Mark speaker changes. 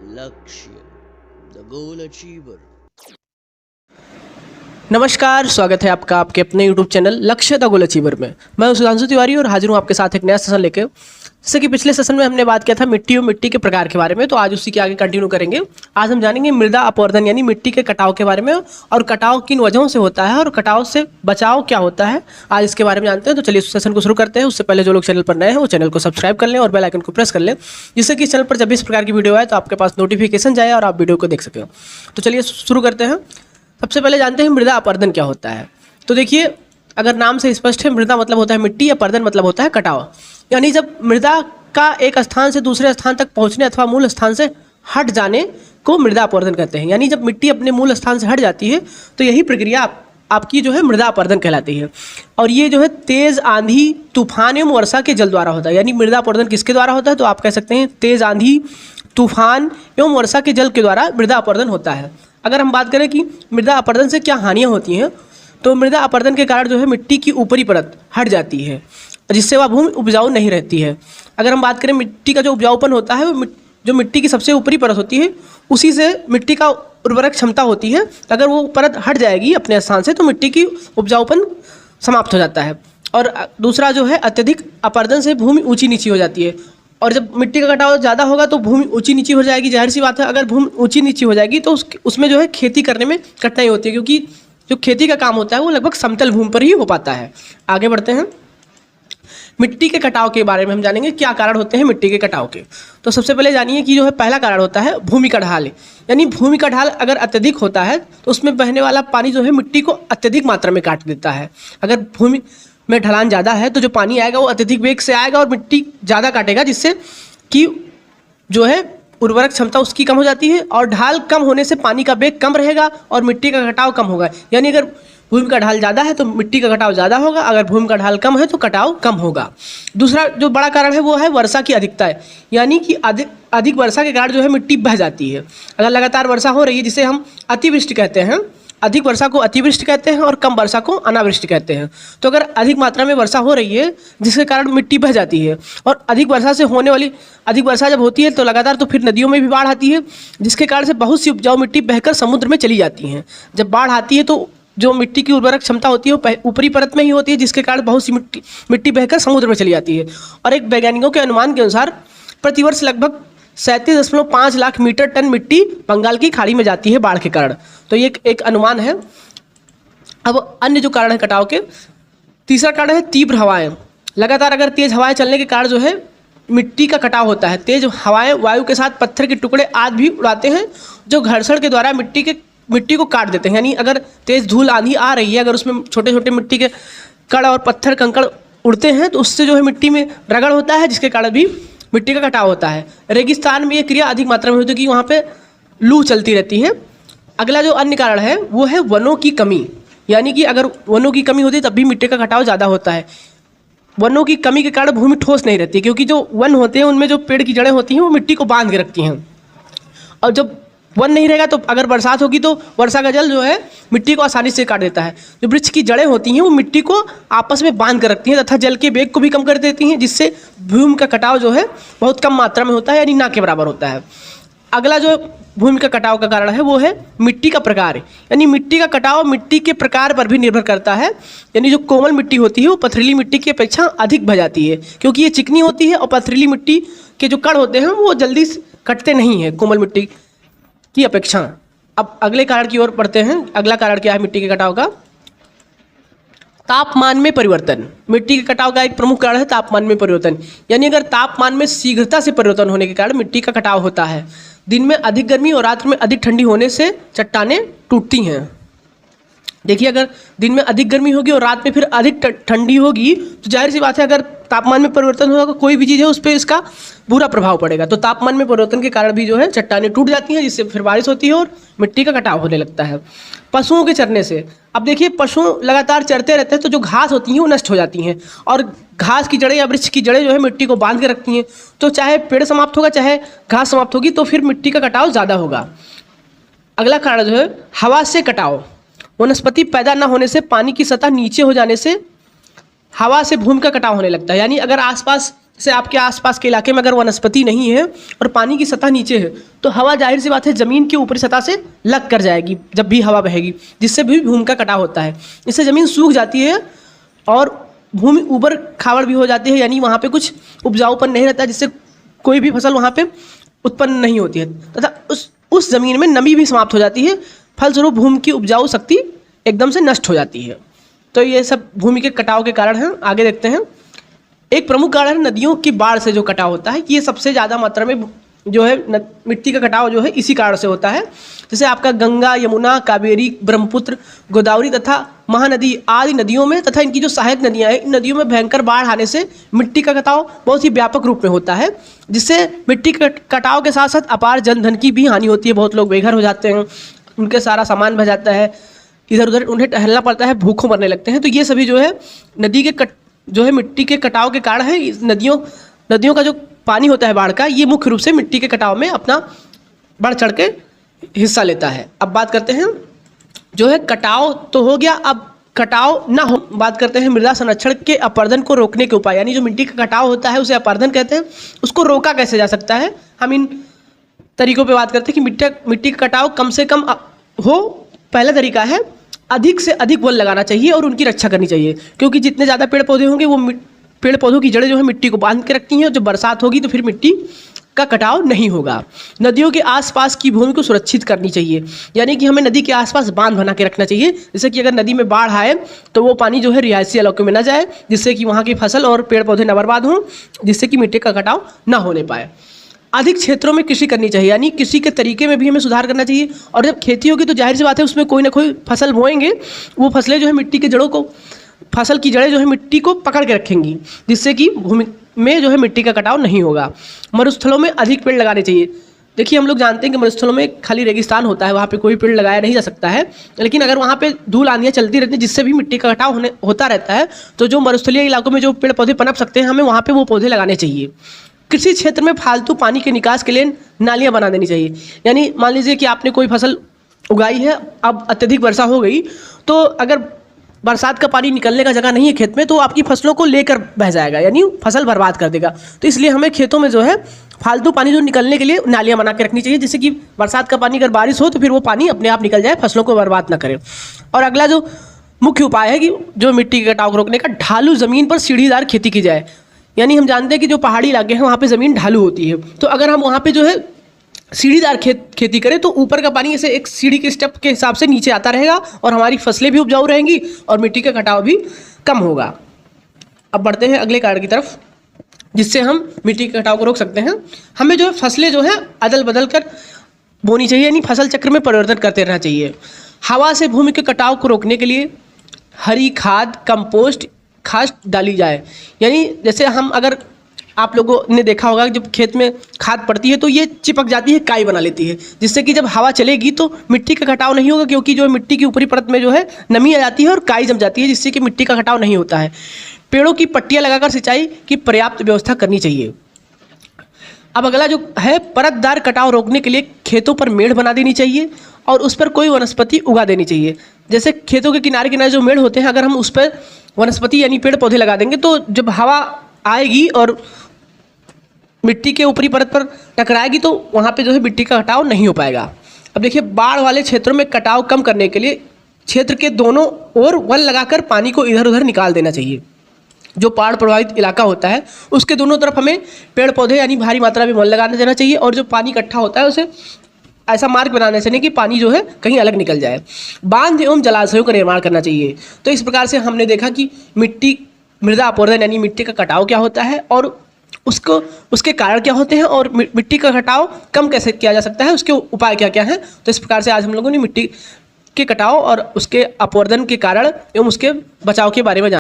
Speaker 1: लक्ष्य the goal achiever.
Speaker 2: नमस्कार, स्वागत है आपका आपके अपने YouTube चैनल लक्ष्य द गोल अचीवर में। मैं हूं सुधांशु तिवारी और हाजिर हूं आपके साथ एक नया सेशन लेके। जैसे कि पिछले सेशन में हमने बात किया था मिट्टी और मिट्टी के प्रकार के बारे में, तो आज उसी के आगे कंटिन्यू करेंगे। आज हम जानेंगे मृदा अपवर्तन यानी मिट्टी के कटाव के बारे में, और कटाव किन वजहों से होता है और कटाव से बचाव क्या होता है, आज इसके बारे में जानते हैं। तो चलिए इस सेशन को शुरू करते हैं। उससे पहले जो लोग चैनल पर नए हैं वो चैनल को सब्सक्राइब कर लें और बेल आइकन को प्रेस कर लें, जिससे कि इस चैनल पर जब भी इस प्रकार की वीडियो आए तो आपके पास नोटिफिकेशन जाए और आप वीडियो को देख सकें। तो चलिए शुरू करते हैं। सबसे पहले जानते हैं मृदा अपरदन क्या होता है। तो देखिए, अगर नाम से स्पष्ट है, मृदा मतलब होता है मिट्टी, अपरदन मतलब होता है कटाव। यानी जब मृदा का एक स्थान से दूसरे स्थान तक पहुंचने अथवा मूल स्थान से हट जाने को मृदा अपरदन कहते हैं। यानी जब मिट्टी अपने मूल स्थान से हट जाती है तो यही प्रक्रिया आपकी जो है मृदा अपरदन कहलाती है। और ये जो है तेज आंधी, तूफान एवं वर्षा के जल द्वारा होता है। यानी मृदा अपरदन किसके द्वारा होता है, तो आप कह सकते हैं तेज आंधी, तूफान एवं वर्षा के जल के द्वारा मृदा अपरदन होता है। अगर हम बात करें कि मृदा अपरदन से क्या हानियाँ होती हैं, तो मृदा अपरदन के कारण जो है मिट्टी की ऊपरी परत हट जाती है, जिससे वह भूमि उपजाऊ नहीं रहती है। अगर हम बात करें मिट्टी का जो उपजाऊपन होता है, वो जो मिट्टी की सबसे ऊपरी परत होती है उसी से मिट्टी का उर्वरक क्षमता होती है। अगर वो परत हट जाएगी अपने स्थान से तो मिट्टी की उपजाऊपन समाप्त हो जाता है। और दूसरा जो है अत्यधिक अपरदन से भूमि ऊंची नीची हो जाती है। और जब मिट्टी का कटाव ज़्यादा होगा तो भूमि ऊंची नीची हो जाएगी। जाहिर सी बात है, अगर भूमि ऊंची नीची हो जाएगी तो उसमें जो है खेती करने में कठिनाई होती है, क्योंकि जो खेती का काम होता है वो लगभग समतल भूमि पर ही हो पाता है। आगे बढ़ते हैं। मिट्टी के कटाव के बारे में हम जानेंगे क्या कारण होते हैं मिट्टी के कटाव के। तो सबसे पहले जानिए कि जो है पहला कारण होता है भूमि का ढाल। यानी भूमि का ढाल अगर अत्यधिक होता है तो उसमें बहने वाला पानी जो है मिट्टी को अत्यधिक मात्रा में काट देता है। अगर भूमि में ढलान ज़्यादा है तो जो पानी आएगा वो अत्यधिक वेग से आएगा और मिट्टी ज़्यादा काटेगा, जिससे कि जो है उर्वरक क्षमता उसकी कम हो जाती है। और ढाल कम होने से पानी का वेग कम रहेगा और मिट्टी का कटाव कम होगा। यानी अगर भूमि का ढाल ज़्यादा है तो मिट्टी का कटाव ज़्यादा होगा, अगर भूमि का ढाल कम है तो कटाव कम होगा। दूसरा जो बड़ा कारण है वो है वर्षा की अधिकता है। यानी कि अधिक वर्षा के कारण जो है मिट्टी बह जाती है। अगर लगातार वर्षा हो रही है, जिसे हम अतिवृष्टि कहते हैं, अधिक वर्षा को अतिवृष्टि कहते हैं और कम वर्षा को अनावृष्टि कहते हैं। तो अगर अधिक मात्रा में वर्षा हो रही है जिसके कारण मिट्टी बह जाती है, और अधिक वर्षा जब होती है तो लगातार तो फिर नदियों में भी बाढ़ आती है, जिसके कारण से बहुत सी उपजाऊ मिट्टी बहकर समुद्र में चली जाती हैं। जब बाढ़ आती है तो जो मिट्टी की उर्वरक क्षमता होती है वो ऊपरी परत में ही होती है, जिसके कारण बहुत सी मिट्टी बहकर समुद्र में चली जाती है। और एक वैज्ञानिकों के अनुमान के अनुसार प्रतिवर्ष लगभग 37.5 लाख मीटर टन मिट्टी बंगाल की खाड़ी में जाती है बाढ़ के कारण। तो ये एक अनुमान है। अब अन्य जो कारण है कटाव के, तीसरा कारण है तीव्र हवाएं। लगातार अगर तेज हवाएं चलने के कारण जो है मिट्टी का कटाव होता है। तेज हवाएं वायु के साथ पत्थर के टुकड़े आदि भी उड़ाते हैं, जो घर्षण के द्वारा मिट्टी को काट देते हैं। यानी अगर तेज धूल आंधी आ रही है, अगर उसमें छोटे छोटे मिट्टी के कण और पत्थर कंकड़ उड़ते हैं तो उससे जो है मिट्टी में रगड़ होता है, जिसके कारण भी मिट्टी का कटाव होता है। रेगिस्तान में ये क्रिया अधिक मात्रा में होती है कि वहाँ पे लू चलती रहती है। अगला जो अन्य कारण है वो है वनों की कमी। यानी कि अगर वनों की कमी होती है तब भी मिट्टी का कटाव ज़्यादा होता है। वनों की कमी के कारण भूमि ठोस नहीं रहती, क्योंकि जो वन होते हैं उनमें जो पेड़ की जड़ें होती हैं वो मिट्टी को बांध के रखती हैं। और जब वन नहीं रहेगा तो अगर बरसात होगी तो वर्षा का जल जो है मिट्टी को आसानी से काट देता है। जो वृक्ष की जड़ें होती हैं वो मिट्टी को आपस में बांध कर रखती हैं तथा जल के वेग को भी कम कर देती हैं, जिससे भूमि का कटाव जो है बहुत कम मात्रा में होता है, यानी ना के बराबर होता है। अगला जो भूमि का कटाव का कारण है वो है मिट्टी का प्रकार। यानी मिट्टी का कटाव मिट्टी के प्रकार पर भी निर्भर करता है। यानी जो कोमल मिट्टी होती है वो पथरीली मिट्टी की अपेक्षा अधिक बह जाती है, क्योंकि ये चिकनी होती है और पथरीली मिट्टी के जो कण होते हैं वो जल्दी कटते नहीं हैं कोमल मिट्टी की अपेक्षा। अब अगले कारण की ओर बढ़ते हैं। अगला कारण क्या है मिट्टी के कटाव का? तापमान में परिवर्तन। मिट्टी के कटाव का एक प्रमुख कारण है तापमान में परिवर्तन। यानी अगर तापमान में शीघ्रता से परिवर्तन होने के कारण मिट्टी का कटाव होता है। दिन में अधिक गर्मी और रात में अधिक ठंडी होने से चट्टानें टूटती हैं। देखिए, अगर दिन में अधिक गर्मी होगी और रात में फिर अधिक ठंडी होगी तो जाहिर सी बात है अगर तापमान में परिवर्तन होगा कोई भी चीज़ है उस पर इसका बुरा प्रभाव पड़ेगा। तो तापमान में परिवर्तन के कारण भी जो है चट्टानें टूट जाती हैं, जिससे फिर बारिश होती है और मिट्टी का कटाव होने लगता है। पशुओं के चरने से, अब देखिए पशु लगातार चरते रहते हैं तो जो घास होती हैं वो नष्ट हो जाती हैं, और घास की जड़ें या वृक्ष की जड़ें जो है मिट्टी को बांध के रखती हैं। तो चाहे पेड़ समाप्त होगा चाहे घास समाप्त होगी तो फिर मिट्टी का कटाव ज़्यादा होगा। अगला कारण जो है हवा से कटाव। वनस्पति पैदा न होने से पानी की सतह नीचे हो जाने से हवा से भूमि का कटाव होने लगता है। यानी अगर आसपास जैसे आपके आसपास के इलाके में अगर वनस्पति नहीं है और पानी की सतह नीचे है तो हवा जाहिर सी बात है ज़मीन की ऊपरी सतह से लग कर जाएगी जब भी हवा बहेगी, जिससे भी भूमि का कटाव होता है। इससे ज़मीन सूख जाती है और भूमि ऊबड़ खाबड़ भी हो जाती है, यानी वहाँ पे कुछ उपजाऊपन नहीं रहता, जिससे कोई भी फसल वहाँ पे उत्पन्न नहीं होती है तथा उस ज़मीन में नमी भी समाप्त हो जाती है। फलस्वरूप भूमि की उपजाऊ शक्ति एकदम से नष्ट हो जाती है। तो ये सब भूमि के कटाव के कारण हैं। आगे देखते हैं। एक प्रमुख कारण नदियों की बाढ़ से जो कटाव होता है कि ये सबसे ज़्यादा मात्रा में जो है मिट्टी का कटाव जो है इसी कारण से होता है। जैसे आपका गंगा, यमुना, कावेरी, ब्रह्मपुत्र, गोदावरी तथा महानदी आदि नदियों में तथा इनकी जो सहायक नदियां हैं, इन नदियों में भयंकर बाढ़ आने से मिट्टी का कटाव बहुत ही व्यापक रूप में होता है, जिससे मिट्टी के कटाव के साथ साथ अपार जनधन की भी हानि होती है। बहुत लोग बेघर हो जाते हैं, उनके सारा सामान बह जाता है, इधर उधर उन्हें टहलना पड़ता है, भूखों मरने लगते हैं। तो ये सभी जो है नदी के जो है मिट्टी के कटाव के कारण है। नदियों का जो पानी होता है बाढ़ का, ये मुख्य रूप से मिट्टी के कटाव में अपना बढ़ चढ़ के हिस्सा लेता है। अब बात करते हैं जो है कटाव तो हो गया, अब कटाव ना हो बात करते हैं मृदा संरक्षण के अपर्दन को रोकने के उपाय। यानी जो मिट्टी का कटाव होता है उसे अपर्दन कहते हैं, उसको रोका कैसे जा सकता है। हम इन तरीकों पे बात करते हैं कि मिट्टी का कटाव कम से कम हो। पहला तरीका है अधिक से अधिक वन लगाना चाहिए और उनकी रक्षा करनी चाहिए, क्योंकि जितने ज़्यादा पेड़ पौधे होंगे वो पेड़ पौधों की जड़ें जो है मिट्टी को बांध के रखती हैं, और जब बरसात होगी तो फिर मिट्टी का कटाव नहीं होगा। नदियों के आसपास की भूमि को सुरक्षित करनी चाहिए, यानी कि हमें नदी के आसपास बांध बना के रखना चाहिए, जैसे कि अगर नदी में बाढ़ आए तो वो पानी जो है रिहायशी इलाकों में न जाए, जिससे कि वहाँ की फसल और पेड़ पौधे न बर्बाद हों, जिससे कि मिट्टी का कटाव ना होने पाए। अधिक क्षेत्रों में कृषि करनी चाहिए, यानी कृषि के तरीके में भी हमें सुधार करना चाहिए। और जब खेती होगी तो जाहिर सी बात है उसमें कोई ना कोई फसल बोएंगे, वो फसलें जो है मिट्टी की जड़ों को, फसल की जड़ें जो है मिट्टी को पकड़ के रखेंगी, जिससे कि भूमि में जो है मिट्टी का कटाव नहीं होगा। मरुस्थलों में अधिक पेड़ लगाने चाहिए। देखिए हम लोग जानते हैं कि मरुस्थलों में खाली रेगिस्तान होता है, वहाँ पे कोई पेड़ लगाया नहीं जा सकता है, लेकिन अगर वहाँ पे धूल आंधियाँ चलती रहती हैं जिससे भी मिट्टी का कटाव होता रहता है, तो जो मरुस्थलीय इलाकों में जो पेड़ पौधे पनप सकते हैं हमें वहाँ पे वो पौधे लगाने चाहिए। कृषि क्षेत्र में फालतू पानी के निकास के लिए नालियाँ बना देनी चाहिए। यानी मान लीजिए कि आपने कोई फसल उगाई है, अब अत्यधिक वर्षा हो गई, तो अगर बरसात का पानी निकलने का जगह नहीं है खेत में तो आपकी फसलों को लेकर बह जाएगा, यानी फसल बर्बाद कर देगा। तो इसलिए हमें खेतों में जो है फालतू पानी जो निकलने के लिए नालियाँ बना के रखनी चाहिए, जिससे कि बरसात का पानी अगर बारिश हो तो फिर वो पानी अपने आप निकल जाए, फसलों को बर्बाद ना करे। और अगला जो मुख्य उपाय है कि जो मिट्टी के कटाव को रोकने का, ढालू ज़मीन पर सीढ़ीदार खेती की जाए। यानी हम जानते हैं कि जो पहाड़ी इलाके हैं वहाँ पे ज़मीन ढालू होती है, तो अगर हम वहाँ पे जो है सीढ़ीदार खेती करें तो ऊपर का पानी ऐसे एक सीढ़ी के स्टेप के हिसाब से नीचे आता रहेगा और हमारी फसलें भी उपजाऊ रहेंगी और मिट्टी का कटाव भी कम होगा। अब बढ़ते हैं अगले कारण की तरफ, जिससे हम मिट्टी के कटाव को रोक सकते हैं। हमें जो है फसलें जो है अदल बदल कर बोनी चाहिए, यानी फसल चक्र में परिवर्तन करते रहना चाहिए। हवा से भूमि के कटाव को रोकने के लिए हरी खाद, कंपोस्ट खाद डाली जाए। यानी जैसे हम अगर आप लोगों ने देखा होगा जब खेत में खाद पड़ती है तो ये चिपक जाती है, काई बना लेती है, जिससे कि जब हवा चलेगी तो मिट्टी का कटाव नहीं होगा, क्योंकि जो मिट्टी की ऊपरी परत में जो है नमी आ जाती है और काई जम जाती है, जिससे कि मिट्टी का कटाव नहीं होता है। पेड़ों की पट्टियाँ लगाकर सिंचाई की पर्याप्त व्यवस्था करनी चाहिए। अब अगला जो है, परतदार कटाव रोकने के लिए खेतों पर मेड़ बना देनी चाहिए और उस पर कोई वनस्पति उगा देनी चाहिए। जैसे खेतों के किनारे किनारे जो मेड़ होते हैं, अगर हम उस पर वनस्पति यानी पेड़ पौधे लगा देंगे तो जब हवा आएगी और मिट्टी के ऊपरी परत पर टकराएगी तो वहाँ पे जो है मिट्टी का कटाव नहीं हो पाएगा। अब देखिए, बाढ़ वाले क्षेत्रों में कटाव कम करने के लिए क्षेत्र के दोनों ओर वन लगाकर पानी को इधर उधर निकाल देना चाहिए। जो बाढ़ प्रभावित इलाका होता है उसके दोनों तरफ हमें पेड़ पौधे यानी भारी मात्रा में वन लगाने देना चाहिए, और जो पानी इकट्ठा होता है उसे ऐसा मार्ग बनाने चाहिए कि पानी जो है कहीं अलग निकल जाए। बांध एवं जलाशयों का निर्माण करना चाहिए। तो इस प्रकार से हमने देखा कि मृदा अपवर्तन यानी मिट्टी का कटाव क्या होता है और उसके कारण क्या होते हैं, और मिट्टी का कटाव कम कैसे किया जा सकता है, उसके उपाय क्या क्या हैं। तो इस प्रकार से आज हम लोगों ने मिट्टी के कटाव और उसके अपवर्तन के कारण एवं उसके बचाव के बारे में जाना।